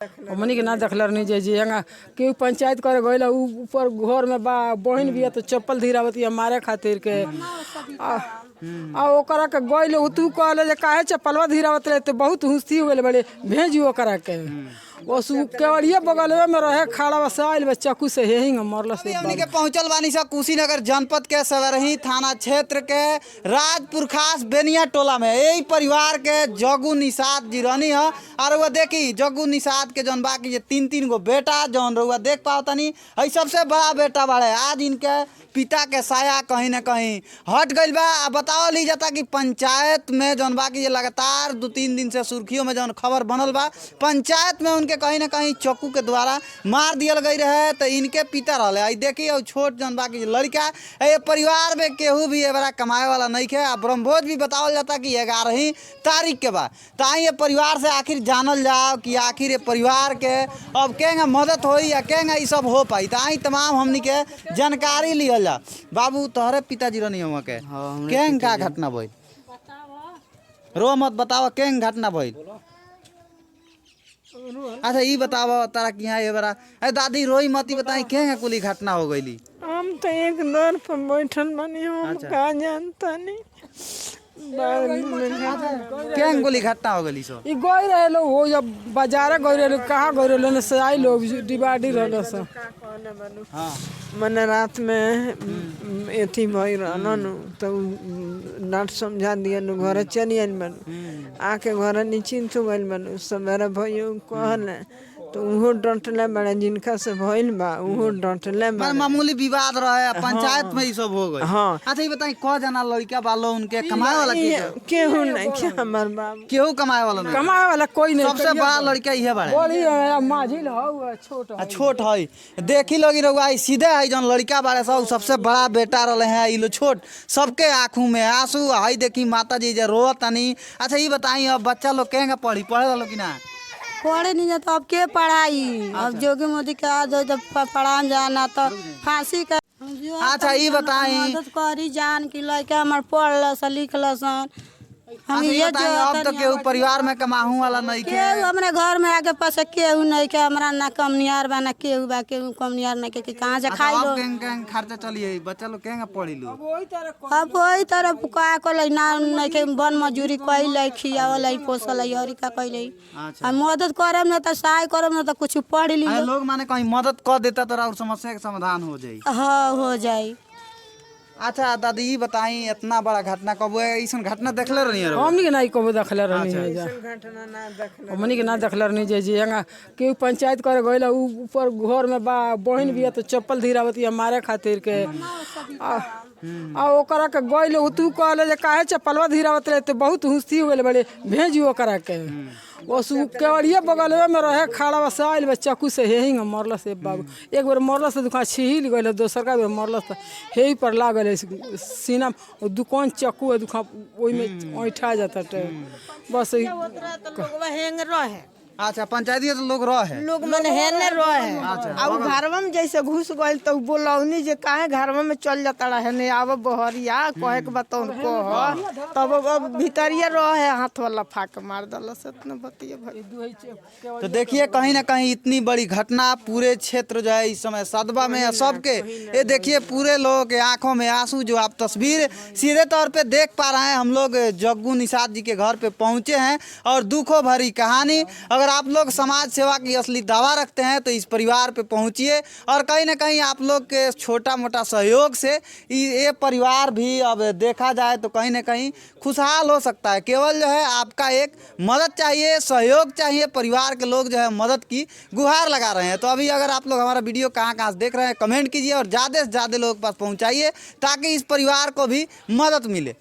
हमनी के ना देखल नहीं जे यहाँ केहू पंचायत करे गइल ऊपर घर में बा बहन भी तो चप्पल धीरावती मारे खातिर के आ ओकरा के गइल तू कहले जे काहे चप्पलवा धीरावत रहे तो बहुत हुस्ती हो गइल बड़े भेजी ओकरा के वो केवड़िए बगल में रहे खड़ा बस आइल बस चाकू से हेंग मरल से हमनी के पहुंचल बानी सा कुशीनगर जनपद के सवरही थाना क्षेत्र के राजपुर खास बेनिया टोला में यही परिवार के जग्गू निषाद जी रहनी है। और वो देखी जग्गू निषाद के जौन बाकी तीन गो बेटा जौन रउआ देख पाओ तनी हई सबसे बड़ा बेटा बाड़े। आज इनके पिता के साया कहीं न कहीं हट गइल बा। बताओ ली जाता कि पंचायत में जौन बाकी लगातार 2-3 दिन से सुर्खियों में जौन खबर बनल बा पंचायत में उनके कहीं न कहीं चाकू के द्वारा मार दियल गई रहे तो इनके पिता रहे। आई देखिए और छोट जौन बाकी लड़का ये परिवार में केहू भी ये बड़ा कमाए वाला नहीं है। ब्रह्मभोज भी बतावल जाता कि 11 तारीख के बाद तो आई ये परिवार से आखिर जानल जाओ कि आखिर ये परिवार के अब केंगा मदद हो या केंगा ये सब हो पाई। तो आई तमाम हमनी के जानकारी लियल जा। बाबू तोहरे पिताजी रहनी हुआ के केंग का घटना भइल रो मत बताओ केंग घटना भइल। अच्छा ये बताओ तारा कि यहाँ ये बड़ा अरे दादी रोई मती बताई केंग कुली घटना हो गईली। हम तो एक दर पर बैठल बानी हम का जानता नहीं केंग कुली घटना हो गईली सो ई गई रहे लोग हो जब बाजार गई रहे कहाँ गई रहे से आई लोग डिवाडी रहल से हां मने रात में एथी भई रहलन तो नाट समझा दिया घर चली आइल मन आके घर निश्चिंत हो गइल मन सवेरे भयो कहले तो उहो डंटले बड़े जिनका से भइल बा उहो डंटले बा मामूली विवाद रहे पंचायत में ये सब हो गई। हाँ अच्छा ये बताई क जना लड़का बालो उनके कमाए वाला केहू नहीं क्या हमर बाबू केहू कमाए वाला नहीं कमाए वाला कोई नहीं सबसे बड़ा लड़का ये बड़ा बड़ी माझिल हो छोट है देखी लोगी रहुआ सीधे है जौन लड़का बारे सब सबसे बड़ा बेटा रहे हैं ये लो छोट सबके आँखों में आंसू है। देखी माता जी जे रोत तनी। अच्छा ये बताई अब बच्चा लोग कहेंगे पढ़े वालों की ना पढ़े नहीं जाता अब के पढ़ाई अब जोगी मोदी के आज जब पढ़ा जाना तो फांसी का। अच्छा ये बताई मदद करी जान की लड़का हमार पढ़ल लिखल सन हम ये अब तो केहू परिवार में कमाहू वाला नहीं के केहू हमारे घर में आके पास केहू नहीं के हमारा ना कमनियार बा ना केहू बा केहू कमनियार नहीं के कहाँ से खाई लो खर्चा चलिए बच्चा लोग कहेंगे पढ़ी लो अब वही तरह का कल ना नहीं के बन मजूरी कैल खियावल पोसल और का कैल मदद करब ना तो सहाय करब ना तो कुछ पढ़ ली लोग माने कहीं मदद कर देता तो और समस्या के समाधान हो जाये। हाँ हो जाये। अच्छा दादी ये बताई इतना बड़ा घटना कब ऐसा घटना देखले रही है हमनी के नहीं कबो देखले रहनी है हमनी के ना देखले रहनी जे यहाँ केहू पंचायत करे गइल ऊपर घर में बा बहन भी तो चप्पल धीरावती मारे खातिर के आ ओकरा के गइल तू कहले जे काहे चप्पलवा धीरावत रहे तो बहुत हुस्ती हो गइल बड़े भेजी ओकरा के वो केवड़िए बगल में रहे खड़ा बस आइल बस चाकू से हेंग मरल से बाबू एक बार मरल से दुकान छिहिल गइल दोसर का बेर मरल से हे पर लागल सीना दुकान चाकू दुकान ओई में ऐठा जाता बस हेंग रहे। अच्छा पंचायती तो लोग रहे लोग मन हेने रहे अब घरवा में जैसे घुस गइल तो बोलौनी जे काहे घरवा में चल जाता रहे ने आव बहरिया कहे के बताओ को तब अब भीतरिए रहे हाथ वाला फाक मार दल से इतना बतिए भाई। तो देखिए कहीं ना कहीं इतनी बड़ी घटना पूरे क्षेत्र जो है इस समय सदबा में है सबके। ये देखिए पूरे लोगों के आंखों में आंसू जो आप तस्वीर सीधे तौर पे देख पा रहे हैं। हम लोग जग्गू निषाद जी के घर पे पहुंचे हैं और दुखों भरी कहानी अगर आप लोग समाज सेवा की असली दावा रखते हैं तो इस परिवार पे पहुंचिए और कहीं ना कहीं आप लोग के छोटा मोटा सहयोग से ये परिवार भी अब देखा जाए तो कहीं ना कहीं खुशहाल हो सकता है। केवल जो है आपका एक मदद चाहिए सहयोग चाहिए। परिवार के लोग जो है मदद की गुहार लगा रहे हैं। तो अभी अगर आप लोग हमारा वीडियो कहाँ से देख रहे हैं कमेंट कीजिए और ज़्यादा से ज़्यादा लोगों के पास पहुँचाइए ताकि इस परिवार को भी मदद मिले।